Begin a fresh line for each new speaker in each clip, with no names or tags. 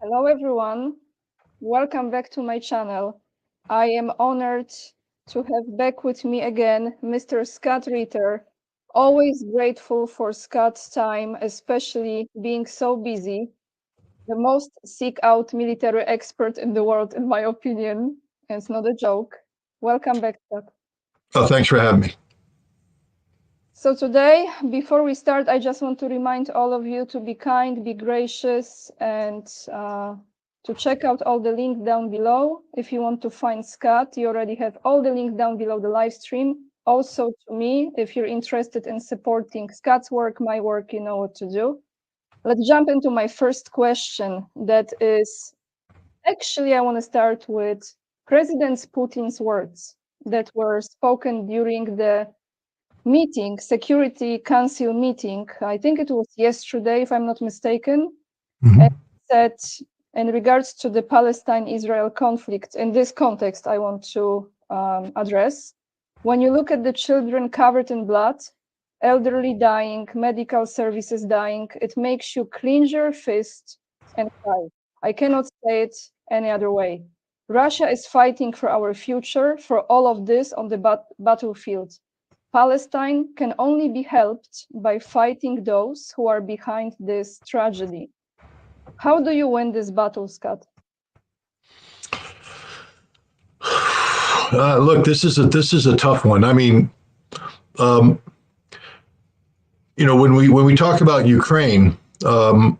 Hello everyone, welcome back to my channel. I am honored to have back with me again Mr. Scott Ritter. Always grateful for Scott's time, especially being so busy. The most seek out military expert in the world, in my opinion. And it's not a joke. Welcome back, Scott.
Oh, thanks for having me.
So today, before we start, I just want to remind all of you to be kind, be gracious, and to check out all the links down below. If you want to find Scott, you already have all the links down below the live stream. Also to me, if you're interested in supporting Scott's work, my work, you know what to do. Let's jump into my first question. That is, actually, I want to start with President Putin's words that were spoken during the Security Council meeting. I think it was yesterday, if I'm not mistaken. And said, in regards to the Palestine-Israel conflict, in this context, I want to address. When you look at the children covered in blood, elderly dying, medical services dying, it makes you clench your fist and cry. I cannot say it any other way. Russia is fighting for our future, for all of this on the battlefield. Palestine can only be helped by fighting those who are behind this tragedy. How do you win this battle, Scott?
Look, this is a tough one. I mean, when we talk about Ukraine,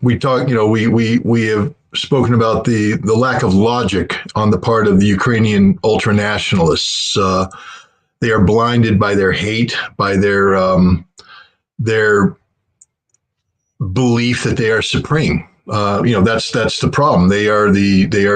we talk. We have spoken about the lack of logic on the part of the Ukrainian ultranationalists. They are blinded by their hate, by their belief that they are supreme. That's the problem. They are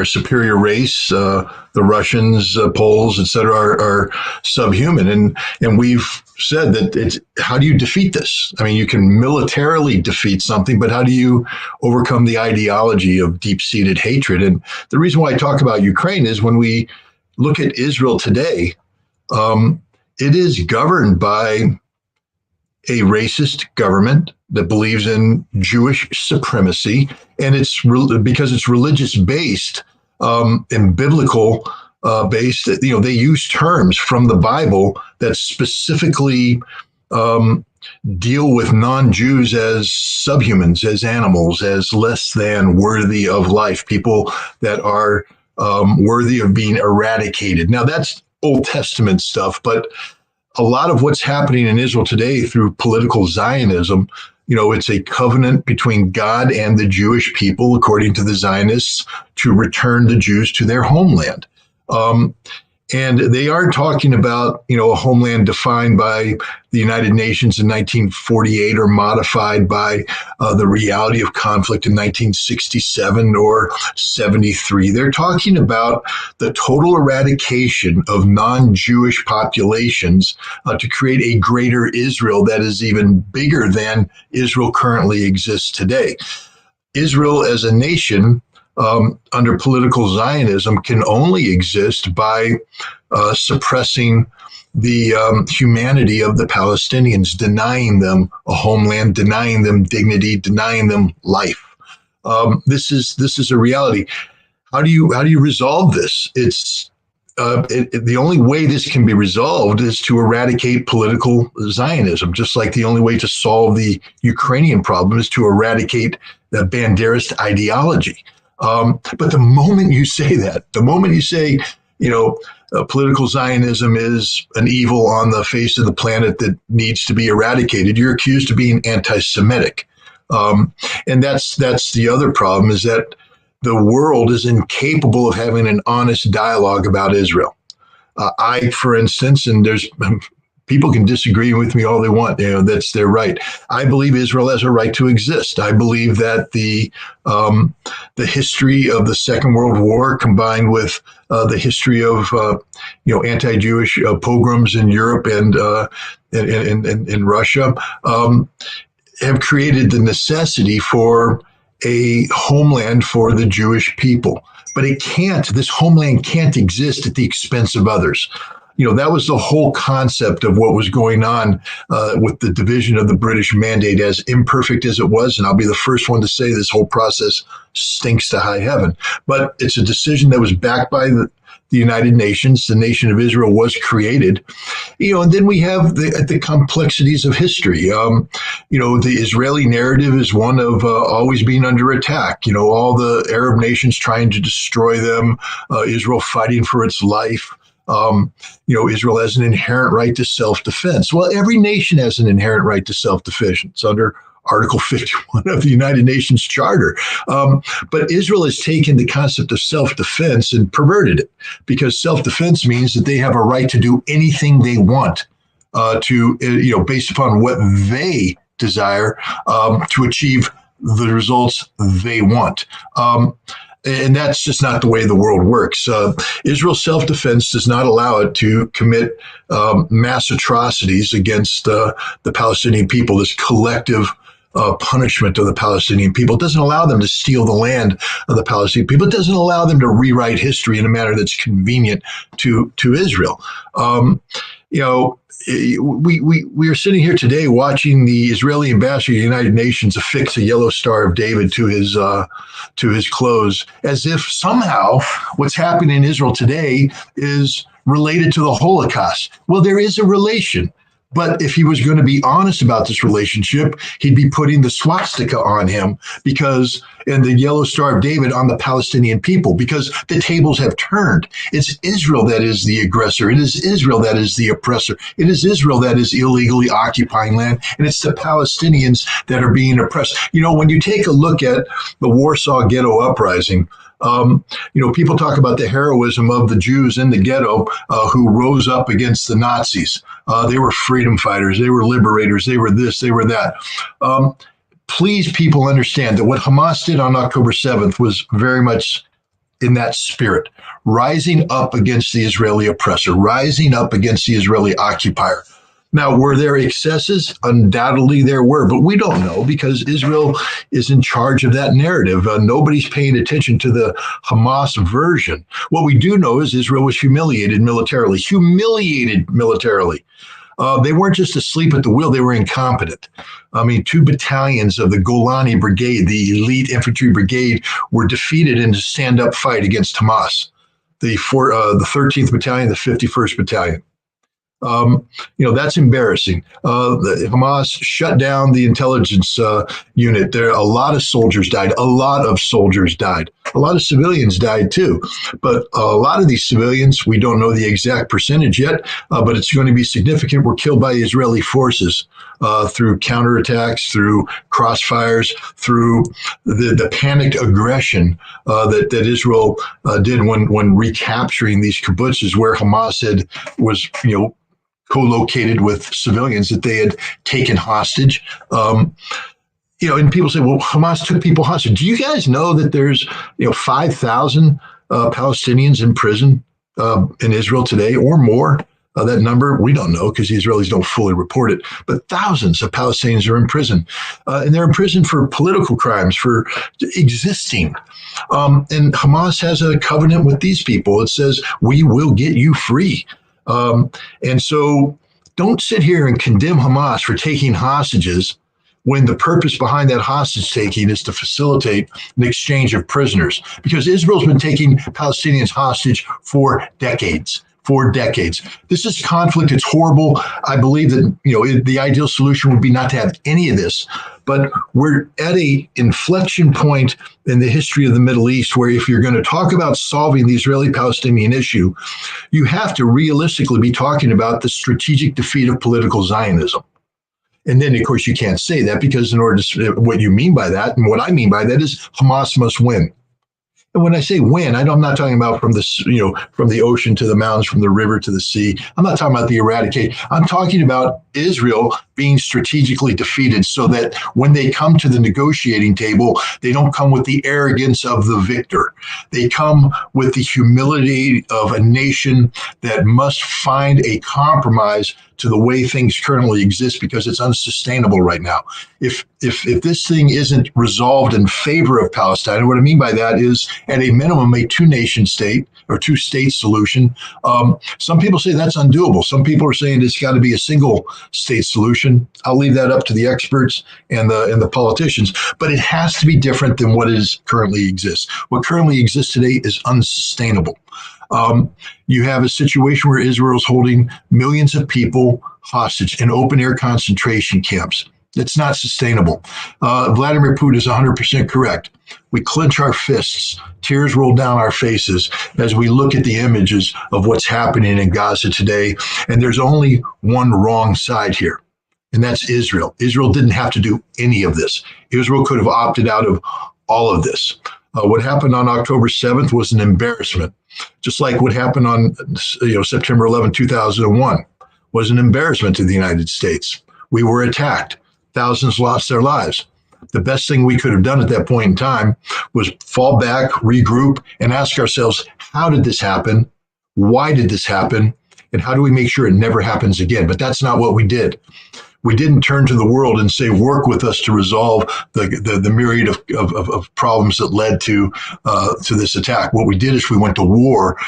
a superior race. The Russians, Poles, etc., are subhuman, and we've said that it's how do you defeat this? I mean, you can militarily defeat something, but how do you overcome the ideology of deep-seated hatred? And the reason why I talk about Ukraine is when we look at Israel today, it is governed by a racist government that believes in Jewish supremacy, and it's because it's religious based and biblical based. They use terms from the Bible that specifically deal with non-Jews as subhumans, as animals, as less than worthy of life, people that are worthy of being eradicated. Now that's Old Testament stuff, but a lot of what's happening in Israel today through political Zionism, it's a covenant between God and the Jewish people, according to the Zionists, to return the Jews to their homeland. And they are talking about, a homeland defined by the United Nations in 1948 or modified by the reality of conflict in 1967 or 73. They're talking about the total eradication of non-Jewish populations to create a greater Israel that is even bigger than Israel currently exists today. Israel as a nation under political Zionism can only exist by suppressing the humanity of the Palestinians, denying them a homeland, denying them dignity, denying them life. This is a reality. How do you resolve this? It's the only way this can be resolved is to eradicate political Zionism, just like the only way to solve the Ukrainian problem is to eradicate the Banderist ideology. But the moment you say that, the moment you say, political Zionism is an evil on the face of the planet that needs to be eradicated, you're accused of being anti-Semitic. And that's the other problem, is that the world is incapable of having an honest dialogue about Israel. I, for instance, and there's people can disagree with me all they want. That's their right. I believe Israel has a right to exist. I believe that the history of the Second World War, combined with the history of anti-Jewish pogroms in Europe and in Russia, have created the necessity for a homeland for the Jewish people. But this homeland can't exist at the expense of others. That was the whole concept of what was going on with the division of the British Mandate, as imperfect as it was. And I'll be the first one to say this whole process stinks to high heaven. But it's a decision that was backed by the United Nations. The nation of Israel was created. And then we have the complexities of history. The Israeli narrative is one of always being under attack. All the Arab nations trying to destroy them, Israel fighting for its life. Israel has an inherent right to self-defense. Well, every nation has an inherent right to self-defense. It's under Article 51 of the United Nations Charter. But Israel has taken the concept of self-defense and perverted it, because self-defense means that they have a right to do anything they want based upon what they desire to achieve the results they want. And that's just not the way the world works. Israel's self-defense does not allow it to commit mass atrocities against the Palestinian people, this collective punishment of the Palestinian people. It doesn't allow them to steal the land of the Palestinian people. It doesn't allow them to rewrite history in a manner that's convenient to Israel. We are sitting here today watching the Israeli ambassador to the United Nations affix a yellow Star of David to his clothes, as if somehow what's happening in Israel today is related to the Holocaust. Well, there is a relation. But if he was going to be honest about this relationship, he'd be putting the swastika on him and the yellow Star of David on the Palestinian people, because the tables have turned. It's Israel that is the aggressor. It is Israel that is the oppressor. It is Israel that is illegally occupying land, and it's the Palestinians that are being oppressed. When you take a look at the Warsaw Ghetto Uprising, people talk about the heroism of the Jews in the ghetto who rose up against the Nazis. They were freedom fighters. They were liberators. They were this. They were that. Please, people, understand that what Hamas did on October 7th was very much in that spirit, rising up against the Israeli oppressor, rising up against the Israeli occupier. Now, were there excesses? Undoubtedly there were, but we don't know, because Israel is in charge of that narrative. Nobody's paying attention to the Hamas version. What we do know is Israel was humiliated militarily. They weren't just asleep at the wheel, they were incompetent. 2 battalions of the Golani Brigade, the elite infantry brigade, were defeated in a stand-up fight against Hamas. The 13th Battalion, the 51st Battalion. That's embarrassing. Hamas shut down the intelligence unit. A lot of soldiers died. A lot of civilians died too. But a lot of these civilians, we don't know the exact percentage yet, but it's going to be significant, were killed by Israeli forces through counterattacks, through crossfires, through the panicked aggression that Israel did when recapturing these kibbutzes where Hamas was co-located with civilians that they had taken hostage. And people say, well, Hamas took people hostage. Do you guys know that there's 5,000 Palestinians in prison in Israel today, or more? That number, we don't know, because the Israelis don't fully report it, but thousands of Palestinians are in prison. And they're in prison for political crimes, for existing. And Hamas has a covenant with these people. It says, we will get you free. And so don't sit here and condemn Hamas for taking hostages when the purpose behind that hostage taking is to facilitate an exchange of prisoners, because Israel's been taking Palestinians hostage for decades. This is conflict. It's horrible. I believe that, the ideal solution would be not to have any of this, but we're at a inflection point in the history of the Middle East where if you're going to talk about solving the Israeli-Palestinian issue, you have to realistically be talking about the strategic defeat of political Zionism. And then, of course, you can't say that, because in order to, what you mean by that, and what I mean by that, is Hamas must win. And when I say win, I'm not talking about from the ocean to the mountains, from the river to the sea. I'm not talking about the eradicate. I'm talking about Israel being strategically defeated, so that when they come to the negotiating table, they don't come with the arrogance of the victor. They come with the humility of a nation that must find a compromise to the way things currently exist, because it's unsustainable right now. If this thing isn't resolved in favor of Palestine, and what I mean by that is, at a minimum, a 2-nation state, or two-state solution. Some people say that's undoable. Some people are saying it's got to be a single-state solution. I'll leave that up to the experts and the politicians. But it has to be different than what is currently exists. What currently exists today is unsustainable. You have a situation where Israel is holding millions of people hostage in open-air concentration camps. It's not sustainable. Vladimir Putin is 100% correct. We clench our fists, tears roll down our faces as we look at the images of what's happening in Gaza today. And there's only one wrong side here, and that's Israel. Israel didn't have to do any of this. Israel could have opted out of all of this. What happened on October 7th was an embarrassment, just like what happened on September 11, 2001 was an embarrassment to the United States. We were attacked. Thousands lost their lives. The best thing we could have done at that point in time was fall back, regroup, and ask ourselves, how did this happen? Why did this happen? And how do we make sure it never happens again? But that's not what we did. We didn't turn to the world and say, work with us to resolve the myriad of problems that led to this attack. What we did is we went to war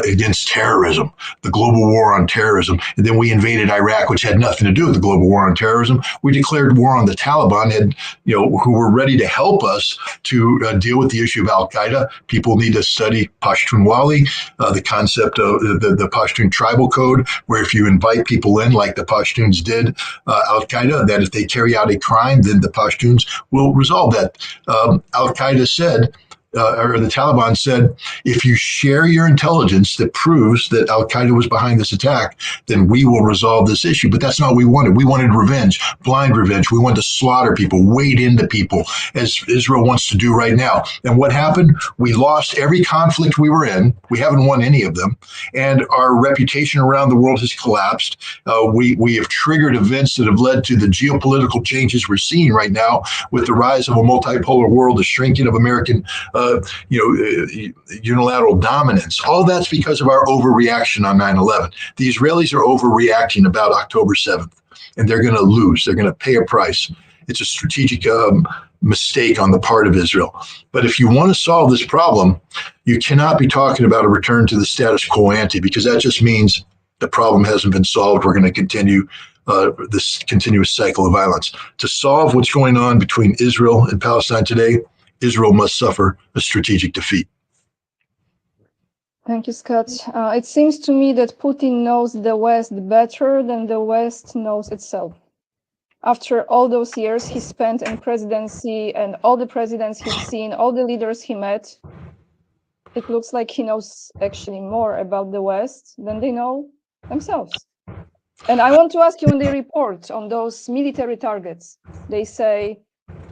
against terrorism, the global war on terrorism. And then we invaded Iraq, which had nothing to do with the global war on terrorism. We declared war on the Taliban, who were ready to help us to deal with the issue of al-Qaeda. People need to study Pashtunwali, the concept of the Pashtun tribal code, where if you invite people in, like the Pashtuns did, al-Qaeda, that if they carry out a crime, then the Pashtuns will resolve that. Al-Qaeda said, or the Taliban said, if you share your intelligence that proves that al-Qaeda was behind this attack, then we will resolve this issue. But that's not what we wanted. We wanted revenge, blind revenge. We wanted to slaughter people, wade into people, as Israel wants to do right now. And what happened? We lost every conflict we were in. We haven't won any of them. And our reputation around the world has collapsed. We have triggered events that have led to the geopolitical changes we're seeing right now with the rise of a multipolar world, the shrinking of American unilateral dominance. All that's because of our overreaction on 9/11. The Israelis are overreacting about October 7th, and they're going to lose. They're going to pay a price. It's a strategic mistake on the part of Israel. But if you want to solve this problem, you cannot be talking about a return to the status quo ante, because that just means the problem hasn't been solved. We're going to continue this continuous cycle of violence. To solve what's going on between Israel and Palestine today, Israel must suffer a strategic defeat.
Thank you, Scott. It seems to me that Putin knows the West better than the West knows itself. After all those years he spent in presidency and all the presidents he's seen, all the leaders he met, it looks like he knows actually more about the West than they know themselves. And I want to ask you, when they report on those military targets, they say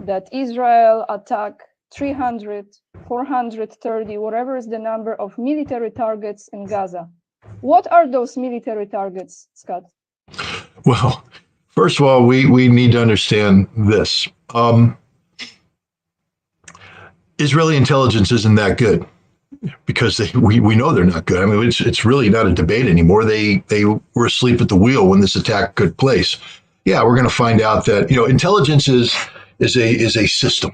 that Israel attacked 300, 430, whatever is the number of military targets in Gaza. What are those military targets, Scott?
Well, first of all, we need to understand this. Israeli intelligence isn't that good, because we know they're not good. I mean, it's really not a debate anymore. They were asleep at the wheel when this attack took place. Yeah, we're going to find out that intelligence is a system.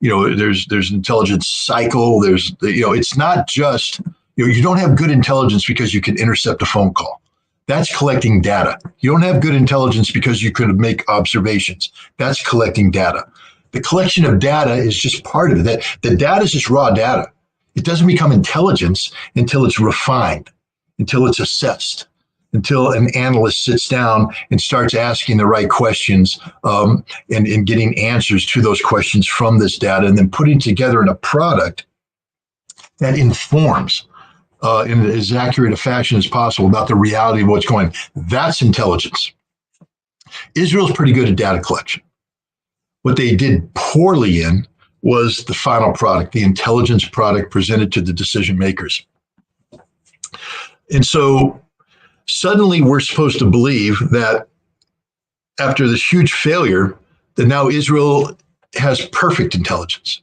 There's an intelligence cycle. It's not just, you don't have good intelligence because you can intercept a phone call. That's collecting data. You don't have good intelligence because you could make observations. That's collecting data. The collection of data is just part of it. The data is just raw data. It doesn't become intelligence until it's refined, until it's assessed, until an analyst sits down and starts asking the right questions and getting answers to those questions from this data, and then putting together in a product that informs in as accurate a fashion as possible about the reality of what's going on. That's intelligence. Israel's pretty good at data collection. What they did poorly in was the final product, the intelligence product presented to the decision makers. And so suddenly we're supposed to believe that after this huge failure, that now Israel has perfect intelligence.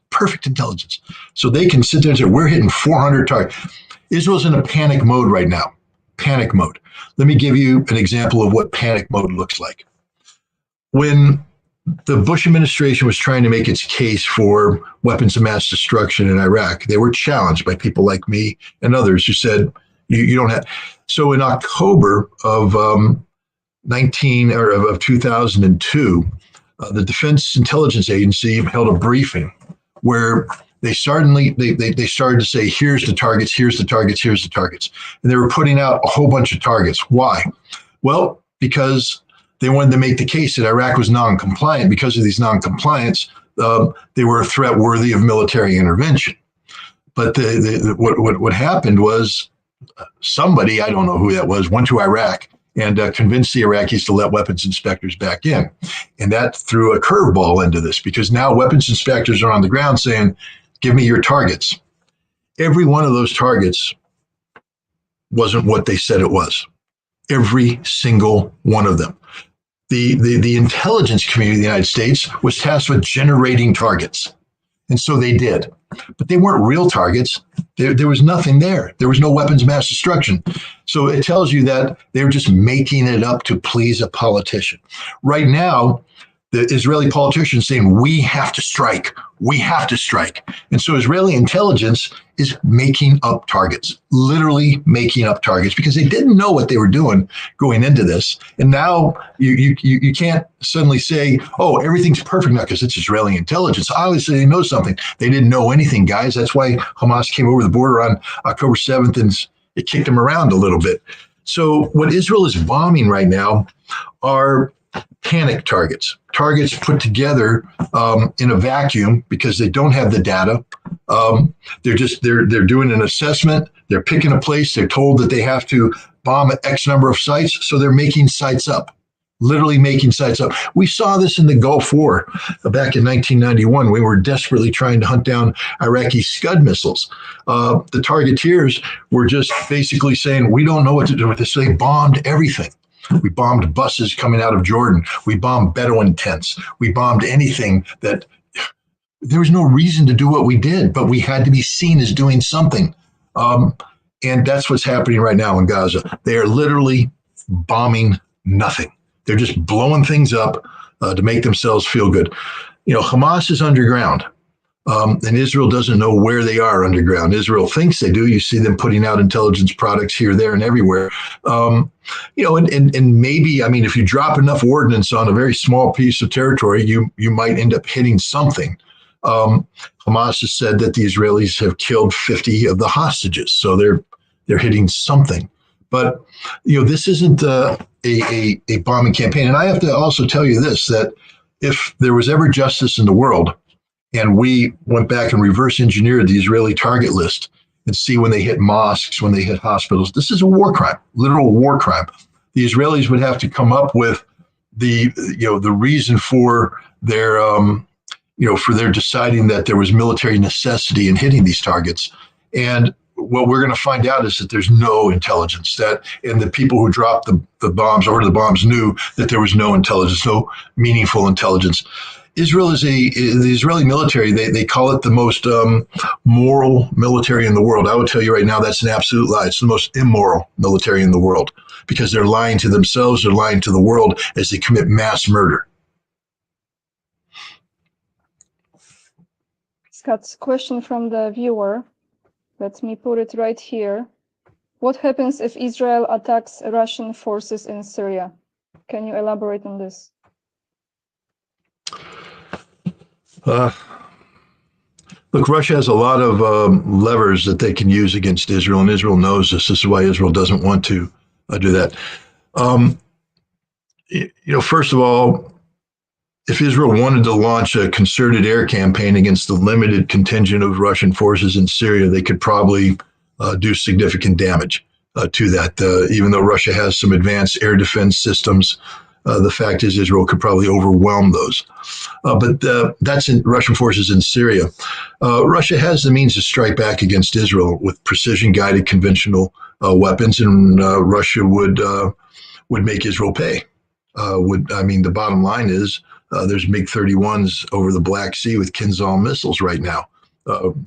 So they can sit there and say, we're hitting 400 targets. Israel's in a panic mode right now. Panic mode. Let me give you an example of what panic mode looks like. When the Bush administration was trying to make its case for weapons of mass destruction in Iraq. They were challenged by people like me and others who said, you don't have. So in October of 2002, the Defense Intelligence Agency held a briefing where they started to say, here's the targets, here's the targets, here's the targets. And they were putting out a whole bunch of targets. Why? Well, because they wanted to make the case that Iraq was non-compliant. Because of these non-compliance, they were a threat worthy of military intervention. But what happened was somebody, I don't know who that was, went to Iraq and convinced the Iraqis to let weapons inspectors back in. And that threw a curveball into this, because now weapons inspectors are on the ground saying, give me your targets. Every one of those targets wasn't what they said it was. Every single one of them. The intelligence community of the United States was tasked with generating targets. And so they did. But they weren't real targets. There was nothing there. There was no weapons of mass destruction. So it tells you that they were just making it up to please a politician. Right now, the Israeli politicians saying, we have to strike. We have to strike. And so Israeli intelligence is making up targets, literally making up targets, because they didn't know what they were doing going into this. And now you can't suddenly say, oh, everything's perfect now because it's Israeli intelligence. Obviously, they know something. They didn't know anything, guys. That's why Hamas came over the border on October 7th and it kicked them around a little bit. So what Israel is bombing right now are panic targets put together in a vacuum because they don't have the data. They're doing an assessment. They're picking a place. They're told that they have to bomb X number of sites. So they're making sites up, literally making sites up. We saw this in the Gulf War back in 1991. We were desperately trying to hunt down Iraqi Scud missiles. The targeteers were just basically saying, we don't know what to do with this. So they bombed everything. We bombed buses coming out of Jordan. We bombed Bedouin tents. We bombed anything that there was no reason to do what we did, but we had to be seen as doing something. And that's what's happening right now in Gaza. They are literally bombing nothing. They're just blowing things up to make themselves feel good. You know, Hamas is underground. And Israel doesn't know where they are underground. Israel thinks they do. You see them putting out intelligence products here, there, and everywhere. And maybe, I mean, if you drop enough ordnance on a very small piece of territory, you might end up hitting something. Hamas has said that the Israelis have killed 50 of the hostages, so they're hitting something. But this isn't a bombing campaign. And I have to also tell you this: that if there was ever justice in the world, and we went back and reverse engineered the Israeli target list and see when they hit mosques, when they hit hospitals. This is a war crime, literal war crime. The Israelis would have to come up with the reason for their deciding that there was military necessity in hitting these targets. And what we're going to find out is that there's no intelligence, and the people who dropped the bombs, ordered the bombs, knew that there was no intelligence, no meaningful intelligence. Israel is the Israeli military, they call it the most moral military in the world. I would tell you right now, that's an absolute lie. It's the most immoral military in the world, because they're lying to themselves, they're lying to the world as they commit mass murder.
Scott's question from the viewer. Let me put it right here. What happens if Israel attacks Russian forces in Syria? Can you elaborate on this?
Look, Russia has a lot of levers that they can use against Israel, and Israel knows this. This is why Israel doesn't want to do that. First of all, if Israel wanted to launch a concerted air campaign against the limited contingent of Russian forces in Syria, they could probably do significant damage to that. Even though Russia has some advanced air defense systems, the fact is Israel could probably overwhelm those. But that's in Russian forces in Syria. Russia has the means to strike back against Israel with precision-guided conventional weapons, and Russia would make Israel pay. The bottom line is there's MiG-31s over the Black Sea with Kinzhal missiles right now.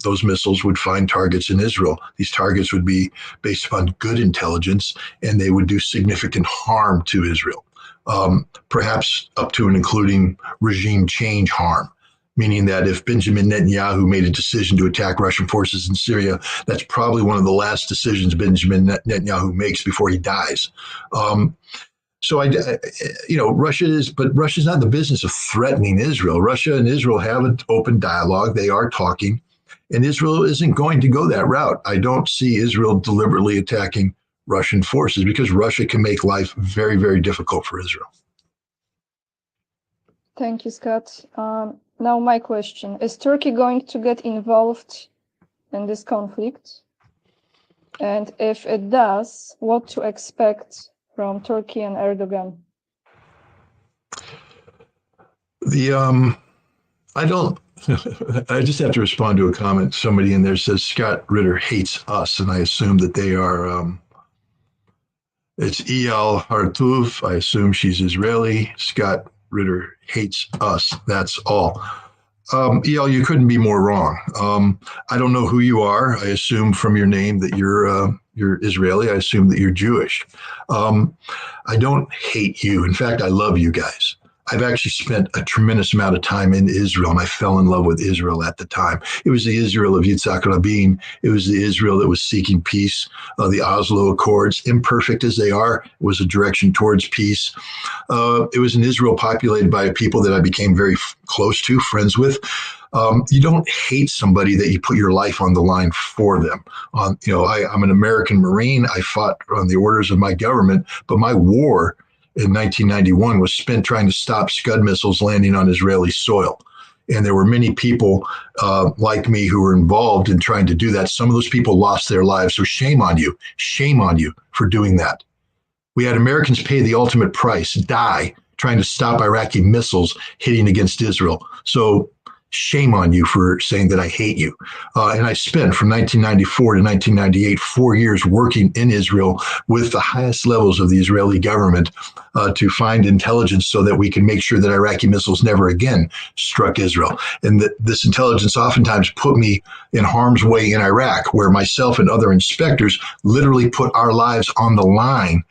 Those missiles would find targets in Israel. These targets would be based upon good intelligence, and they would do significant harm to Israel. perhaps up to and including regime change harm. Meaning that if Benjamin Netanyahu made a decision to attack Russian forces in Syria, that's probably one of the last decisions Benjamin Netanyahu makes before he dies. Russia's not in the business of threatening Israel. Russia and Israel have an open dialogue. They are talking, and Israel isn't going to go that route. I don't see Israel deliberately attacking Russian forces because Russia can make life very, very difficult for Israel.
Thank you, Scott. Now my question, is Turkey going to get involved in this conflict? And if it does, what to expect from Turkey and Erdogan?
I just have to respond to a comment. Somebody in there says Scott Ritter hates us, and I assume that they are, it's Eyal Hartuv. I assume she's Israeli. Scott Ritter hates us. That's all. Eyal, you couldn't be more wrong. I don't know who you are. I assume from your name that you're Israeli. I assume that you're Jewish. I don't hate you. In fact, I love you guys. I've actually spent a tremendous amount of time in Israel, and I fell in love with Israel at the time. It was the Israel of Yitzhak Rabin. It was the Israel that was seeking peace. The Oslo Accords, imperfect as they are, was a direction towards peace. It was an Israel populated by a people that I became very close to, friends with. You don't hate somebody that you put your life on the line for them. I'm an American Marine. I fought on the orders of my government, but my war in 1991 was spent trying to stop Scud missiles landing on Israeli soil. And there were many people like me who were involved in trying to do that. Some of those people lost their lives. So shame on you. Shame on you for doing that. We had Americans pay the ultimate price, die, trying to stop Iraqi missiles hitting against Israel. So shame on you for saying that I hate you. And I spent from 1994 to 1998, 4 years working in Israel with the highest levels of the Israeli government to find intelligence so that we can make sure that Iraqi missiles never again struck Israel. And that this intelligence oftentimes put me in harm's way in Iraq, where myself and other inspectors literally put our lives on the line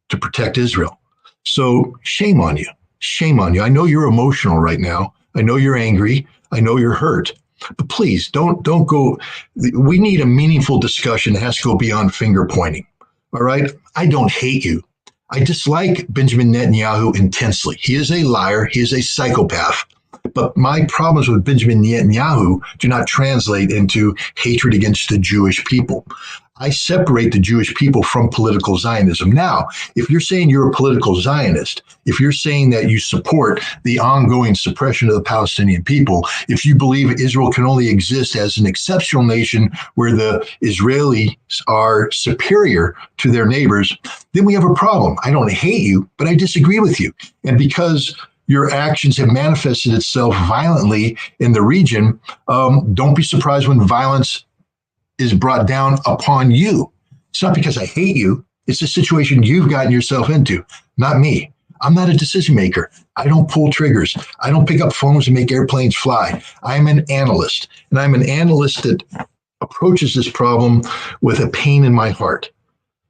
to protect Israel. So shame on you. Shame on you. I know you're emotional right now. I know you're angry. I know you're hurt. But please don't go. We need a meaningful discussion that has to go beyond finger pointing. All right? I don't hate you. I dislike Benjamin Netanyahu intensely. He is a liar. He is a psychopath. But my problems with Benjamin Netanyahu do not translate into hatred against the Jewish people. I separate the Jewish people from political Zionism. Now, if you're saying you're a political Zionist, if you're saying that you support the ongoing suppression of the Palestinian people, if you believe Israel can only exist as an exceptional nation where the Israelis are superior to their neighbors, then we have a problem. I don't hate you, but I disagree with you. And because your actions have manifested itself violently in the region, don't be surprised when violence is brought down upon you. It's not because I hate you. It's a situation you've gotten yourself into, not me. I'm not a decision maker. I don't pull triggers. I don't pick up phones and make airplanes fly. I'm an analyst, and I'm an analyst that approaches this problem with a pain in my heart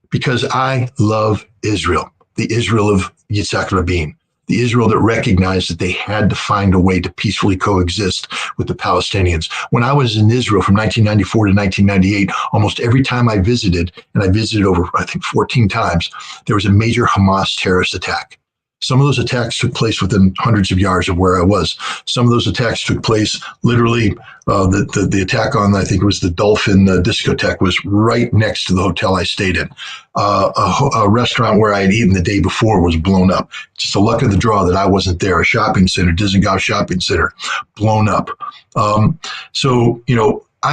because I love Israel, the Israel of Yitzhak Rabin, the Israel that recognized that they had to find a way to peacefully coexist with the Palestinians. When I was in Israel from 1994 to 1998, almost every time I visited, and I visited over, I think, 14 times, there was a major Hamas terrorist attack. Some of those attacks took place within hundreds of yards of where I was. Some of those attacks took place literally. The attack on, I think it was the Dolphin discotheque, was right next to the hotel I stayed in. A restaurant where I had eaten the day before was blown up. Just a luck of the draw that I wasn't there. A shopping center, Dizengoff shopping center, blown up. I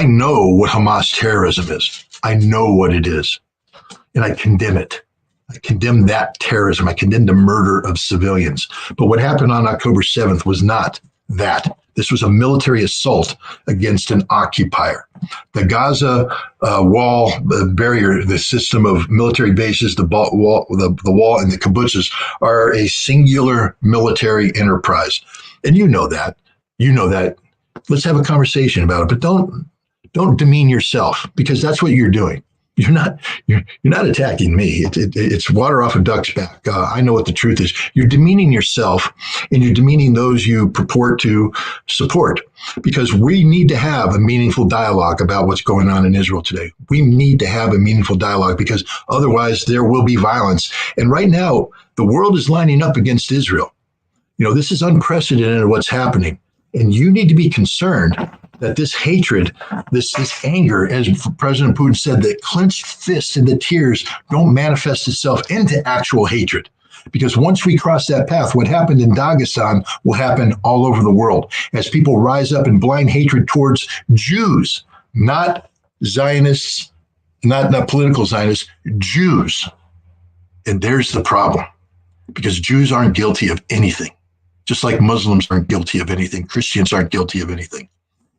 know what Hamas terrorism is. I know what it is, and I condemn it. I condemn that terrorism. I condemn the murder of civilians. But what happened on October 7th was not that. This was a military assault against an occupier. The Gaza wall, the barrier, the system of military bases, the wall and the kibbutzes are a singular military enterprise. And you know that. You know that. Let's have a conversation about it. But don't demean yourself, because that's what you're doing. you're not attacking me. It's water off a duck's back. I know what the truth is. You're demeaning yourself, and you're demeaning those you purport to support, because we need to have a meaningful dialogue about what's going on in Israel today. We need to have a meaningful dialogue, because otherwise there will be violence. And right now, the world is lining up against Israel. This is unprecedented what's happening. And you need to be concerned that this hatred, this anger, as President Putin said, the clenched fists and the tears don't manifest itself into actual hatred. Because once we cross that path, what happened in Dagestan will happen all over the world as people rise up in blind hatred towards Jews, not Zionists, not political Zionists, Jews. And there's the problem, because Jews aren't guilty of anything. Just like Muslims aren't guilty of anything, Christians aren't guilty of anything.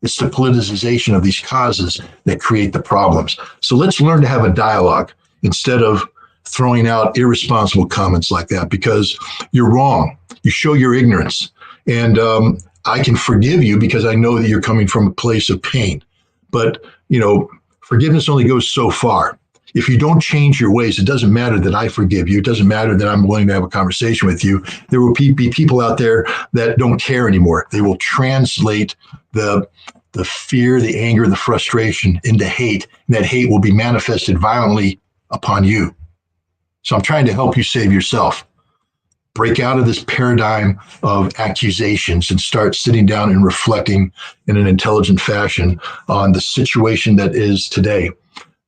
It's the politicization of these causes that create the problems. So let's learn to have a dialogue instead of throwing out irresponsible comments like that, because you're wrong. You show your ignorance. And I can forgive you because I know that you're coming from a place of pain. But, forgiveness only goes so far. If you don't change your ways, it doesn't matter that I forgive you. It doesn't matter that I'm willing to have a conversation with you. There will be people out there that don't care anymore. They will translate the fear, the anger, the frustration into hate. And that hate will be manifested violently upon you. So I'm trying to help you save yourself. Break out of this paradigm of accusations and start sitting down and reflecting in an intelligent fashion on the situation that is today.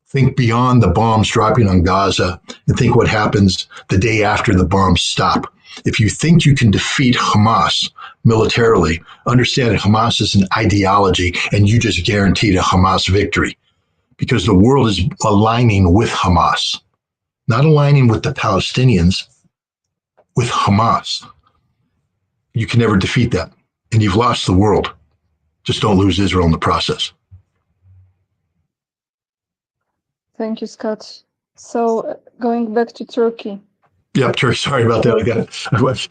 Think beyond the bombs dropping on Gaza and think what happens the day after the bombs stop. If you think you can defeat Hamas militarily, understand that Hamas is an ideology and you just guaranteed a Hamas victory, because the world is aligning with Hamas, not aligning with the Palestinians, with Hamas. You can never defeat that, and you've lost the world. Just don't lose Israel in the process.
Thank you, Scott. So going back to Turkey.
Yeah, Turkey. Sorry about that.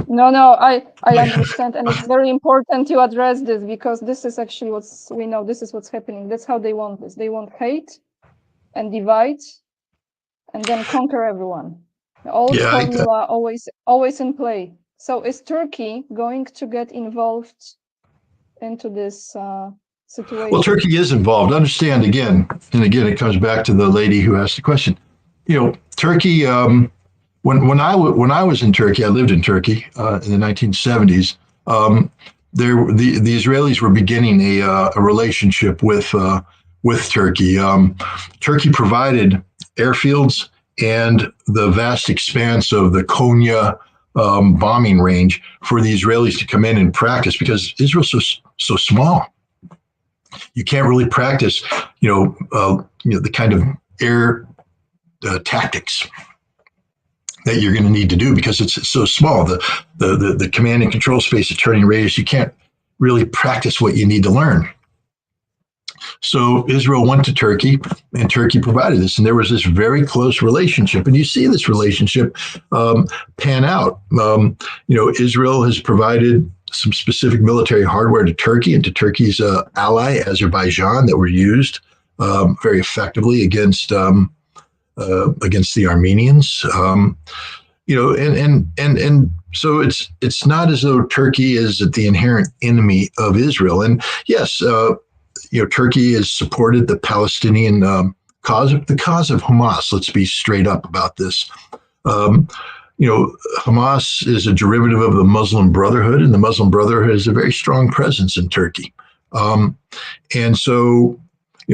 No, I understand, and it's very important to address this, because this is actually this is what's happening. That's how they want this. They want hate and divide, and then conquer everyone. The old formula always in play. So is Turkey going to get involved into this situation?
Well, Turkey is involved. Understand again, it comes back to the lady who asked the question. Turkey. When I was in Turkey, I lived in Turkey in the 1970s. The Israelis were beginning a relationship with Turkey. Turkey provided airfields and the vast expanse of the Konya bombing range for the Israelis to come in and practice, because Israel's so small. You can't really practice, the kind of air tactics that you're going to need to do, because it's so small. The command and control space, the turning radius, you can't really practice what you need to learn. So Israel went to Turkey, and Turkey provided this, and there was this very close relationship. And you see this relationship pan out. Israel has provided some specific military hardware to Turkey and to Turkey's ally, Azerbaijan, that were used very effectively against the Armenians. And so it's not as though Turkey is the inherent enemy of Israel. And yes, Turkey has supported the Palestinian cause of Hamas. Let's be straight up about this. Hamas is a derivative of the Muslim Brotherhood, and the Muslim Brotherhood has a very strong presence in Turkey. And so,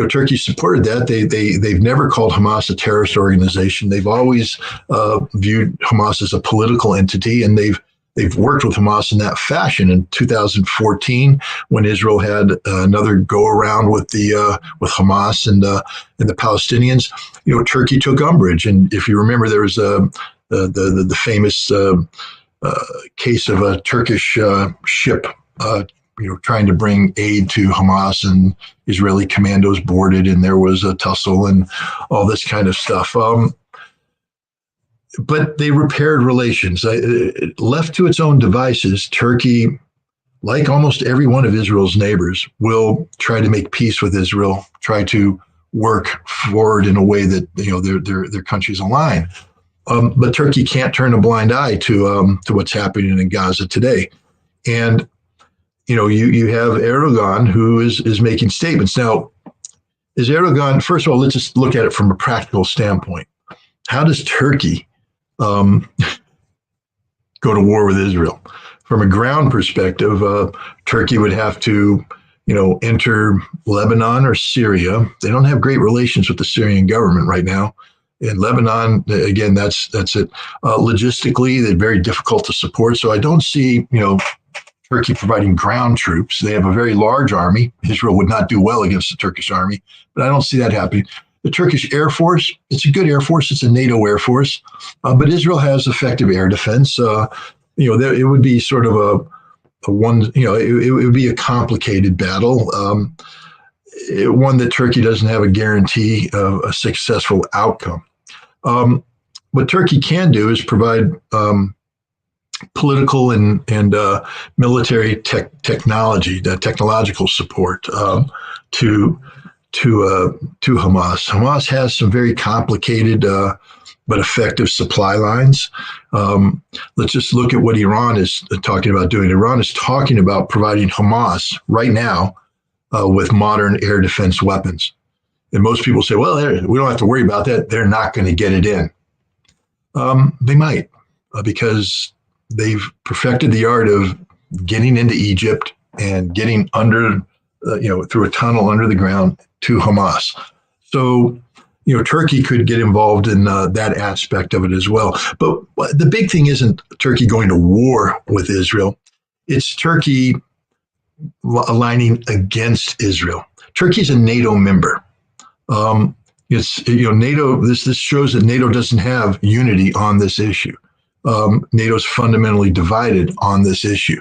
Turkey supported that. They've never called Hamas a terrorist organization. They've always viewed Hamas as a political entity, and they've worked with Hamas in that fashion. In 2014, when Israel had another go around with with Hamas and the Palestinians, Turkey took umbrage. And if you remember, there was the famous case of a Turkish ship trying to bring aid to Hamas, and Israeli commandos boarded, and there was a tussle and all this kind of stuff. But they repaired relations. Left to its own devices, Turkey, like almost every one of Israel's neighbors, will try to make peace with Israel, try to work forward in a way that their countries align. But Turkey can't turn a blind eye to what's happening in Gaza today. And you have Erdogan who is making statements. Now, is Erdogan, first of all, let's just look at it from a practical standpoint. How does Turkey go to war with Israel? From a ground perspective, Turkey would have to, enter Lebanon or Syria. They don't have great relations with the Syrian government right now. In Lebanon, again, that's it. Logistically, they're very difficult to support. So I don't see, Turkey providing ground troops. They have a very large army. Israel would not do well against the Turkish army, but I don't see that happening. The Turkish Air Force, it's a good Air Force. It's a NATO Air Force, but Israel has effective air defense. It would be sort of a one, it would be a complicated battle, one that Turkey doesn't have a guarantee of a successful outcome. What Turkey can do is provide political and military technology, technological support to Hamas. Hamas has some very complicated but effective supply lines. Let's just look at what Iran is talking about doing. Iran is talking about providing Hamas right now with modern air defense weapons. And most people say, well, we don't have to worry about that. They're not going to get it in. They might, because they've perfected the art of getting into Egypt and getting under, through a tunnel under the ground to Hamas. So, Turkey could get involved in that aspect of it as well. But the big thing isn't Turkey going to war with Israel. It's Turkey aligning against Israel. Turkey's a NATO member. It's NATO. This shows that NATO doesn't have unity on this issue. NATO's fundamentally divided on this issue.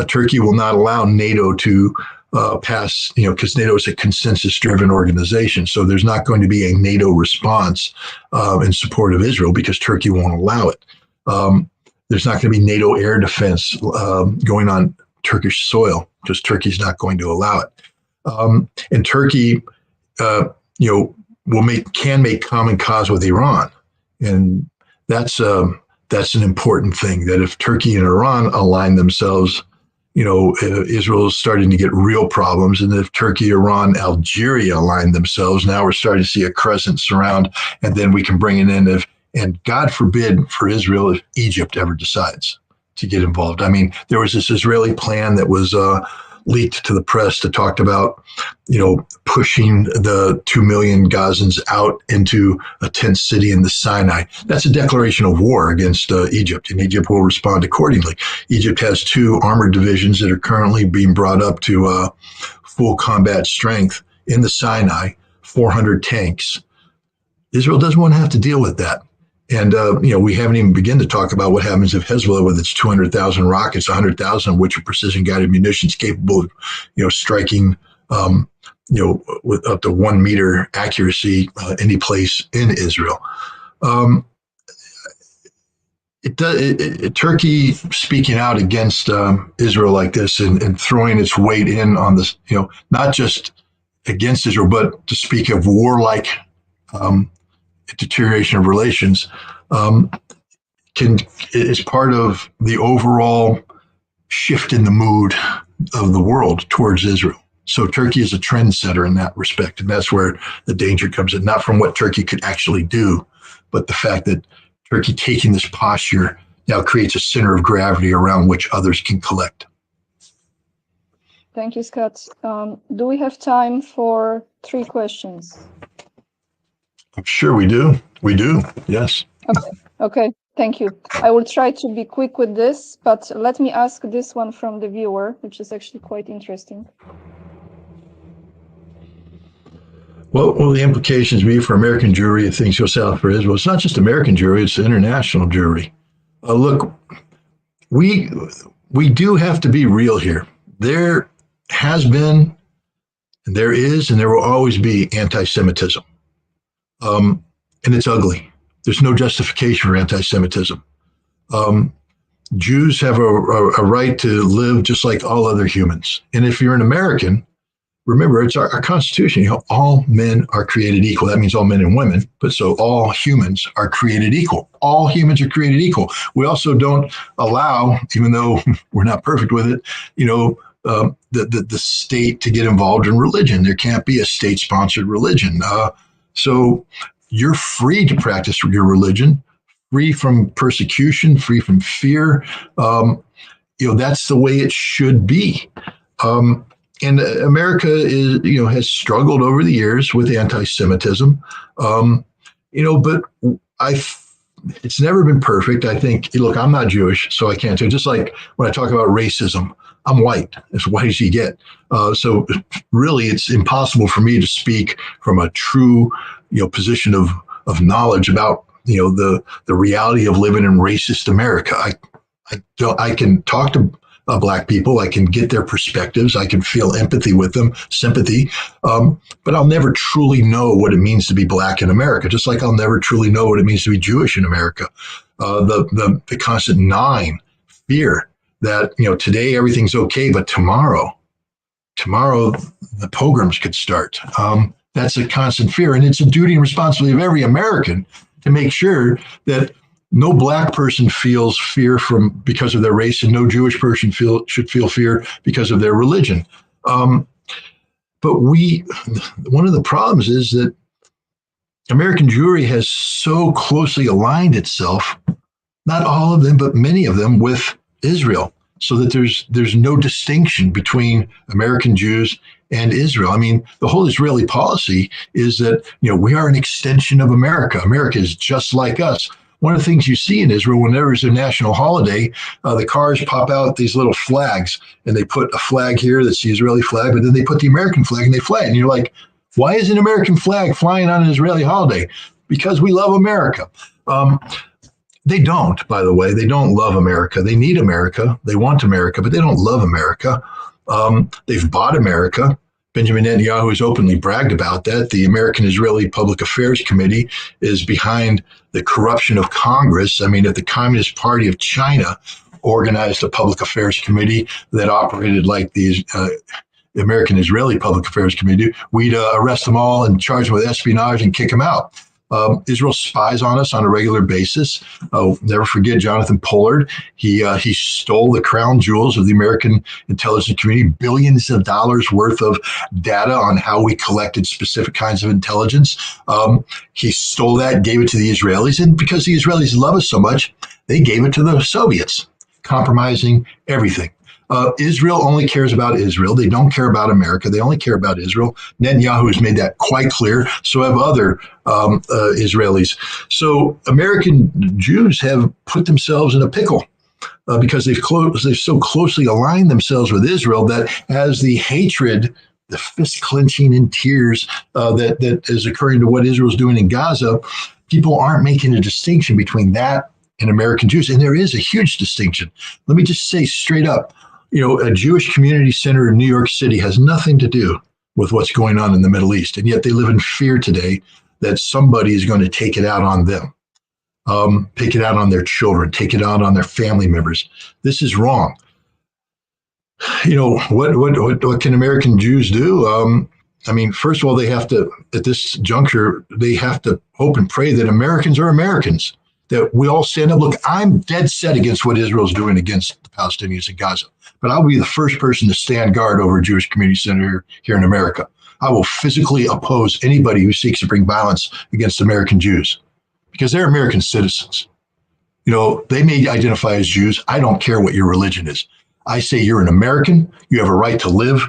Turkey will not allow NATO to pass, because NATO is a consensus-driven organization. So there's not going to be a NATO response in support of Israel because Turkey won't allow it. There's not going to be NATO air defense going on Turkish soil because Turkey's not going to allow it. And Turkey, can make common cause with Iran, and that's an important thing. That if Turkey and Iran align themselves, Israel is starting to get real problems. And if Turkey, Iran, Algeria align themselves, now we're starting to see a crescent surround, and then we can bring it in and God forbid for Israel if Egypt ever decides to get involved. I mean, there was this Israeli plan that was leaked to the press that talked about, pushing the 2 million Gazans out into a tent city in the Sinai. That's a declaration of war against Egypt, and Egypt will respond accordingly. Egypt has 2 armored divisions that are currently being brought up to full combat strength in the Sinai, 400 tanks. Israel doesn't want to have to deal with that. And, we haven't even begun to talk about what happens if Hezbollah, with its 200,000 rockets, 100,000 of which are precision-guided munitions capable of, striking, with up to 1 meter accuracy any place in Israel. Turkey speaking out against Israel like this and throwing its weight in on this, not just against Israel, but to speak of warlike deterioration of relations, is part of the overall shift in the mood of the world towards Israel. So Turkey is a trendsetter in that respect, and that's where the danger comes in, not from what Turkey could actually do, but the fact that Turkey taking this posture now creates a center of gravity around which others can collect.
Thank you, Scott. Do we have time for 3 questions?
I'm sure we do. We do, yes.
Okay, thank you. I will try to be quick with this, but let me ask this one from the viewer, which is actually quite interesting.
What will the implications be for American Jewry if things go south for Israel? It's not just American Jewry, it's international Jewry. Look, we do have to be real here. There has been, and there is, and there will always be anti-Semitism. And it's ugly. There's no justification for anti-Semitism. Jews have a right to live just like all other humans. And if you're an American, remember, it's our Constitution. All men are created equal. That means all men and women. But so all humans are created equal. All humans are created equal. We also don't allow, even though we're not perfect with it, the state to get involved in religion. There can't be a state-sponsored religion. So you're free to practice your religion, free from persecution, free from fear. That's the way it should be. And America has struggled over the years with anti-Semitism, but it's never been perfect. I think, look, I'm not Jewish, so I can't say. Just like when I talk about racism, I'm white, as white as you get. So really, it's impossible for me to speak from a true, position of knowledge about, the reality of living in racist America. I can talk to Black people. I can get their perspectives. I can feel empathy with them, sympathy. But I'll never truly know what it means to be Black in America, just like I'll never truly know what it means to be Jewish in America. The constant gnawing fear that, today everything's okay, but tomorrow the pogroms could start. That's a constant fear. And it's a duty and responsibility of every American to make sure that no Black person feels fear because of their race, and no Jewish person should feel fear because of their religion. But one of the problems is that American Jewry has so closely aligned itself, not all of them, but many of them, with Israel, so that there's no distinction between American Jews and Israel. I mean, the whole Israeli policy is that, we are an extension of America. America is just like us. One of the things you see in Israel, whenever there's a national holiday, the cars pop out these little flags, and they put a flag here that's the Israeli flag, but then they put the American flag and they fly it. And you're like, why is an American flag flying on an Israeli holiday? Because we love America. They don't, by the way. They don't love America. They need America. They want America, but they don't love America. They've bought America. Benjamin Netanyahu has openly bragged about that. The American-Israeli Public Affairs Committee is behind the corruption of Congress. I mean, if the Communist Party of China organized a public affairs committee that operated like the American-Israeli Public Affairs Committee, we'd arrest them all and charge them with espionage and kick them out. Israel spies on us on a regular basis. Never forget Jonathan Pollard. He stole the crown jewels of the American intelligence community, billions of dollars worth of data on how we collected specific kinds of intelligence. He stole that, gave it to the Israelis, and because the Israelis love us so much, they gave it to the Soviets, compromising everything. Israel only cares about Israel. They don't care about America. They only care about Israel. Netanyahu has made that quite clear. So have other Israelis. So American Jews have put themselves in a pickle because they've so closely aligned themselves with Israel that as the hatred, the fist clenching and tears that is occurring to what Israel's doing in Gaza, people aren't making a distinction between that and American Jews. And there is a huge distinction. Let me just say straight up, a Jewish community center in New York City has nothing to do with what's going on in the Middle East. And yet they live in fear today that somebody is going to take it out on them, take it out on their children, take it out on their family members. This is wrong. What can American Jews do? First of all, they have to, at this juncture, they have to hope and pray that Americans are Americans, that we all stand up. Look, I'm dead set against what Israel's doing against the Palestinians in Gaza, but I'll be the first person to stand guard over a Jewish community center here in America. I will physically oppose anybody who seeks to bring violence against American Jews because they're American citizens. They may identify as Jews. I don't care what your religion is. I say you're an American. You have a right to live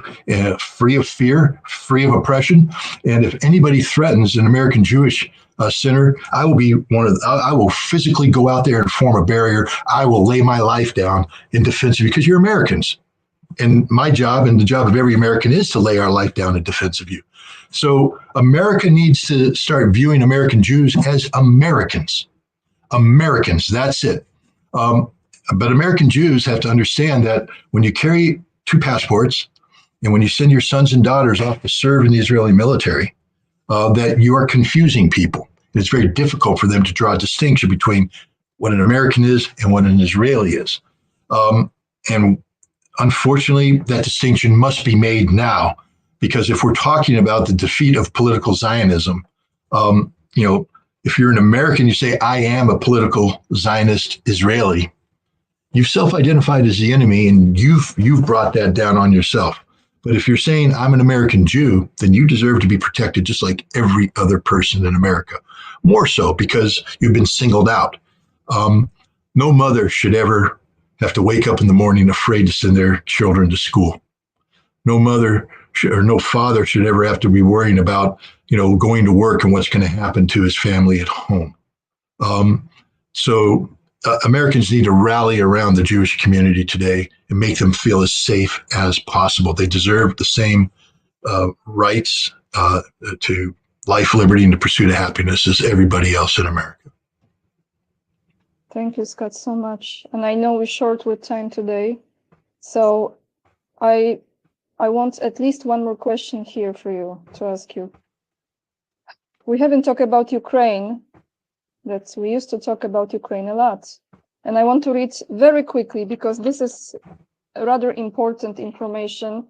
free of fear, free of oppression. And if anybody threatens an American Jewish center, I will physically go out there and form a barrier. I will lay my life down in defense of you because you're Americans. And my job and the job of every American is to lay our life down in defense of you. So America needs to start viewing American Jews as Americans. Americans, that's it. But American Jews have to understand that when you carry 2 passports and when you send your sons and daughters off to serve in the Israeli military, that you are confusing people. It's very difficult for them to draw a distinction between what an American is and what an Israeli is. And unfortunately, that distinction must be made now Because if we're talking about the defeat of political Zionism, if you're an American, you say, I am a political Zionist Israeli. You've self-identified as the enemy, and you've brought that down on yourself. But if you're saying I'm an American Jew, then you deserve to be protected just like every other person in America. More so because you've been singled out. No mother should ever have to wake up in the morning afraid to send their children to school. No mother or no father should ever have to be worrying about, going to work and what's going to happen to his family at home. So Americans need to rally around the Jewish community today and make them feel as safe as possible. They deserve the same rights to life, liberty, and the pursuit of happiness as everybody else in America.
Thank you, Scott, so much. And I know we're short with time today, so I want at least one more question here for you to ask you. We haven't talked about Ukraine. We used to talk about Ukraine a lot. And I want to read very quickly, because this is rather important information,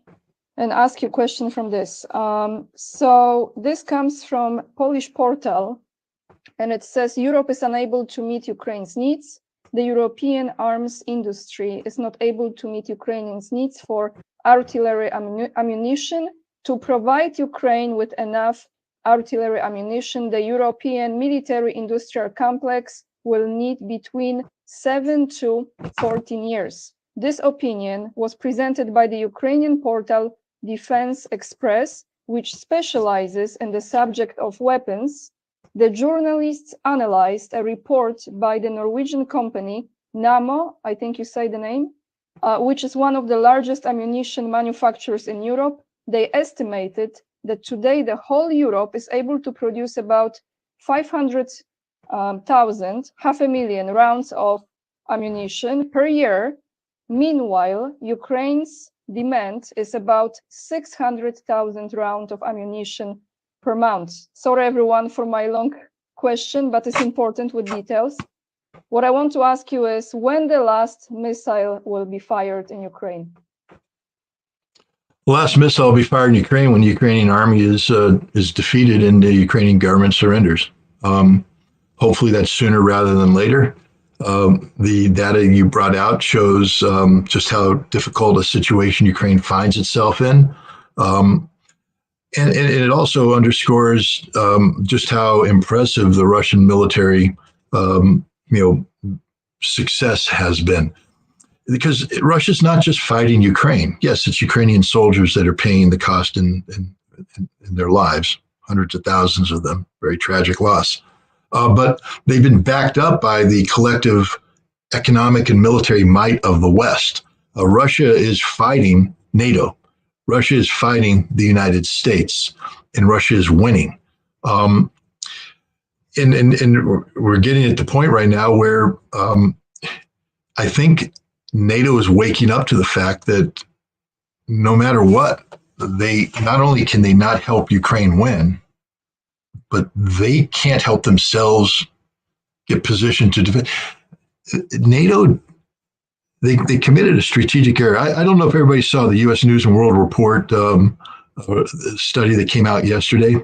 and ask you a question from this. So this comes from Polish portal, and it says, Europe is unable to meet Ukraine's needs. The European arms industry is not able to meet Ukrainians' needs for artillery ammunition. To provide Ukraine with enough artillery ammunition, the European military-industrial complex will need between 7 to 14 years. This opinion was presented by the Ukrainian portal Defense Express, which specializes in the subject of weapons. The journalists analyzed a report by the Norwegian company Nammo, I think you say the name, which is one of the largest ammunition manufacturers in Europe. They estimated that today the whole Europe is able to produce about 500,000, 500,000 rounds of ammunition per year. Meanwhile, Ukraine's demand is about 600,000 rounds of ammunition per month. Sorry, everyone, for my long question, but it's important with details. What I want to ask you is when the last missile will be fired in Ukraine?
The last missile will be fired in Ukraine when the Ukrainian army is defeated and the Ukrainian government surrenders. Hopefully that's sooner rather than later. The data you brought out shows just how difficult a situation Ukraine finds itself in. And it also underscores just how impressive the Russian military, success has been. Because Russia's not just fighting Ukraine. Yes, it's Ukrainian soldiers that are paying the cost in their lives, hundreds of thousands of them, very tragic loss. But they've been backed up by the collective economic and military might of the West. Russia is fighting NATO. Russia is fighting the United States, and Russia is winning. And we're getting at the point right now where I think NATO is waking up to the fact that no matter what, they not only can they not help Ukraine win, but they can't help themselves get positioned to defend. NATO, they committed a strategic error. I don't know if everybody saw the U.S. News and World Report study that came out yesterday.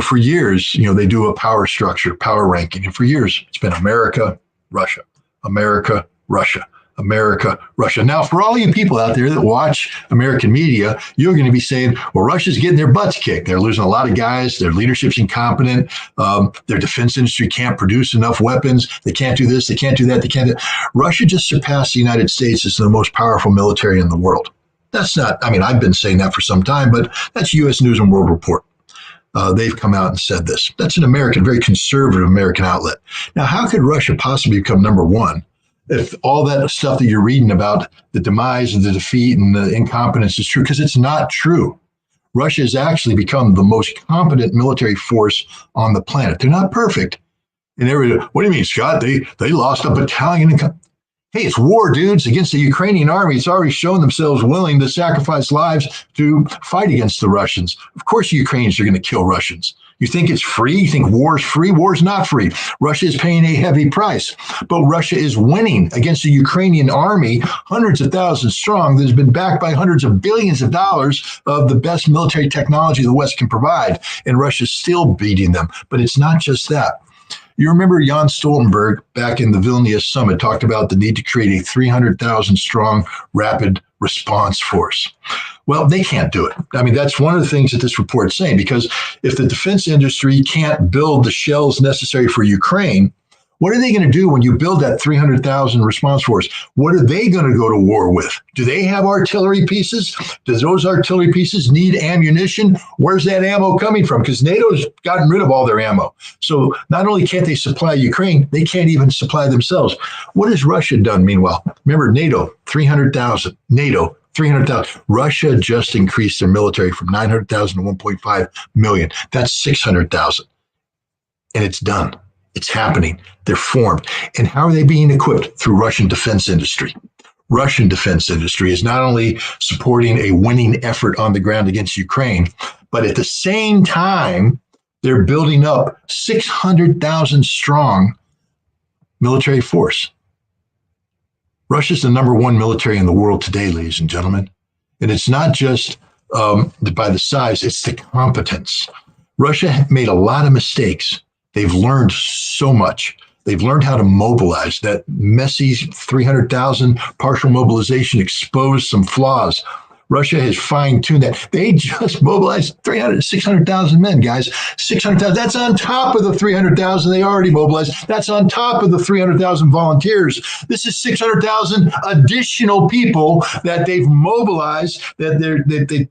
For years, they do a power structure, power ranking. And for years, it's been America, Russia, America, Russia, America, Russia. Now, for all you people out there that watch American media, you're going to be saying, well, Russia's getting their butts kicked. They're losing a lot of guys. Their leadership's incompetent. Their defense industry can't produce enough weapons. They can't do this. They can't do that. They can't do that. Russia just surpassed the United States as the most powerful military in the world. That's not, I've been saying that for some time, but that's U.S. News and World Report. They've come out and said this. That's an American, very conservative American outlet. Now, how could Russia possibly become number one if all that stuff that you're reading about the demise and the defeat and the incompetence is true? Because it's not true. Russia has actually become the most competent military force on the planet. They're not perfect. And everybody, what do you mean, Scott? They lost a battalion. Hey, it's war, dudes, against the Ukrainian army. It's already shown themselves willing to sacrifice lives to fight against the Russians. Of course, Ukrainians are going to kill Russians. You think it's free? You think war's free? War's not free. Russia is paying a heavy price, but Russia is winning against the Ukrainian army, hundreds of thousands strong, that has been backed by hundreds of billions of dollars of the best military technology the West can provide. And Russia's still beating them. But it's not just that. You remember Jan Stoltenberg back in the Vilnius summit talked about the need to create a 300,000 strong rapid response force. Well, they can't do it. I mean, that's one of the things that this report's saying, because if the defense industry can't build the shells necessary for Ukraine, what are they going to do when you build that 300,000 response force? What are they going to go to war with? Do they have artillery pieces? Does those artillery pieces need ammunition? Where's that ammo coming from? Because NATO's gotten rid of all their ammo. So not only can't they supply Ukraine, they can't even supply themselves. What has Russia done meanwhile? Remember, NATO, 300,000. NATO, 300,000. Russia just increased their military from 900,000 to 1.5 million. That's 600,000. And it's done. It's happening. They're formed. And how are they being equipped? Through Russian defense industry. Russian defense industry is not only supporting a winning effort on the ground against Ukraine, but at the same time, they're building up 600,000 strong military force. Russia's the number one military in the world today, ladies and gentlemen. And it's not just by the size, it's the competence. Russia made a lot of mistakes. They've learned so much. They've learned how to mobilize. That messy 300,000 partial mobilization exposed some flaws. Russia has fine-tuned that. They just mobilized 600,000 men, guys. 600,000. That's on top of the 300,000 they already mobilized. That's on top of the 300,000 volunteers. This is 600,000 additional people that they've mobilized, that they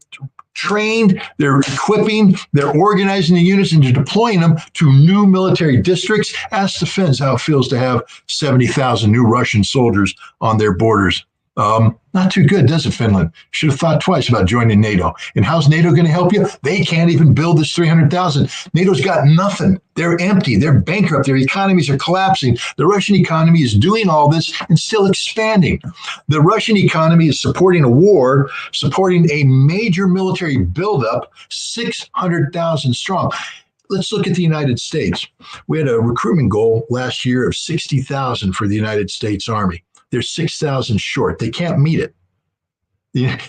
trained, they're equipping, they're organizing the units, and they're deploying them to new military districts. Ask the Finns how it feels to have 70,000 new Russian soldiers on their borders. Not too good, does it, Finland? Should have thought twice about joining NATO. And how's NATO going to help you? They can't even build this 300,000. NATO's got nothing. They're empty. They're bankrupt. Their economies are collapsing. The Russian economy is doing all this and still expanding. The Russian economy is supporting a war, supporting a major military buildup, 600,000 strong. Let's look at the United States. We had a recruitment goal last year of 60,000 for the United States Army. They're 6,000 short. They can't meet it.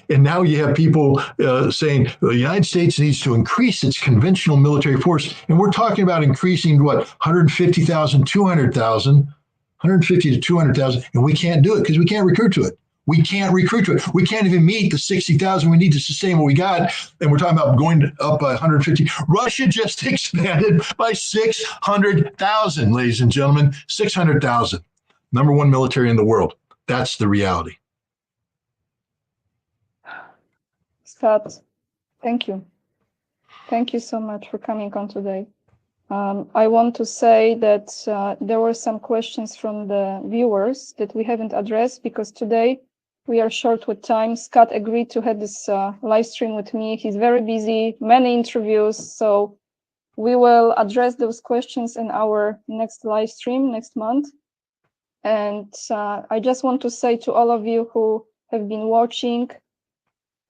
And now you have people saying the United States needs to increase its conventional military force. And we're talking about increasing, 150,000, 200,000, 150 to 200,000. And we can't do it because we can't recruit to it. We can't recruit to it. We can't even meet the 60,000 we need to sustain what we got. And we're talking about going up by 150. Russia just expanded by 600,000, ladies and gentlemen, 600,000. Number one military in the world. That's the reality.
Scott, thank you. Thank you so much for coming on today. I want to say that there were some questions from the viewers that we haven't addressed because today we are short with time. Scott agreed to have this live stream with me. He's very busy, many interviews. So we will address those questions in our next live stream next month. And I just want to say to all of you who have been watching,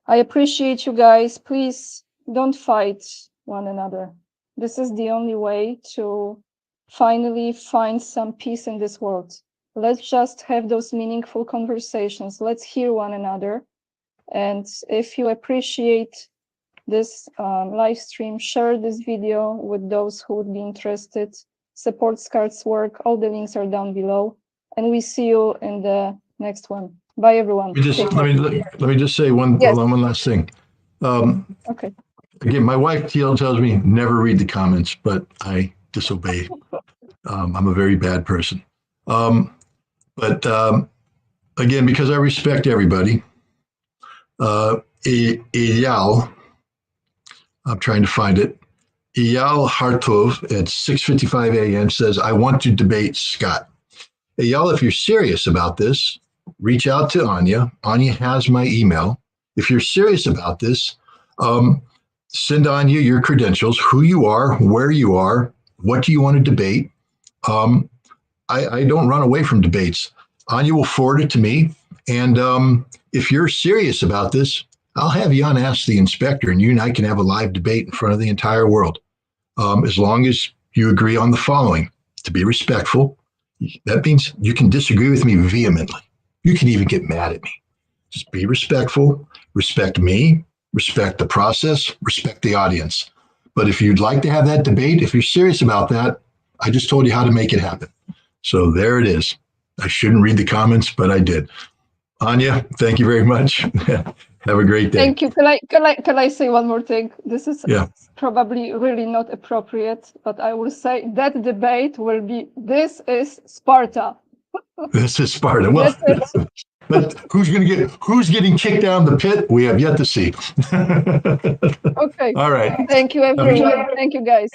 I appreciate you guys. Please don't fight one another. This is the only way to finally find some peace in this world. Let's just have those meaningful conversations. Let's hear one another. And if you appreciate this live stream, share this video with those who would be interested. Support Scott's work. All the links are down below. And we see you in the next one. Bye, everyone.
Let me just say one last thing.
Okay.
Again, my wife tells me never read the comments, but I disobey. I'm a very bad person. But again, because I respect everybody, Eyal, I'm trying to find it. Eyal Hartov at 6:55 a.m. says, I want to debate Scott. Eyal, if you're serious about this, reach out to Anya. Anya has my email. If you're serious about this, send Anya your credentials, who you are, where you are, what do you want to debate. I don't run away from debates. Anya will forward it to me. And if you're serious about this, I'll have Jan ask the inspector, and you and I can have a live debate in front of the entire world. as long as you agree on the following: to be respectful. That means you can disagree with me vehemently. You can even get mad at me. Just be respectful, respect me, respect the process, respect the audience. But if you'd like to have that debate, if you're serious about that, I just told you how to make it happen. So there it is. I shouldn't read the comments, but I did. Anya, thank you very much. Have a great day.
Thank you. Can I say one more thing? This is probably really not appropriate, but I will say that debate will be, this is Sparta.
This is Sparta. Well, but who's getting kicked down the pit? We have yet to see.
Okay.
All right.
Thank you, everyone. Thank you, guys.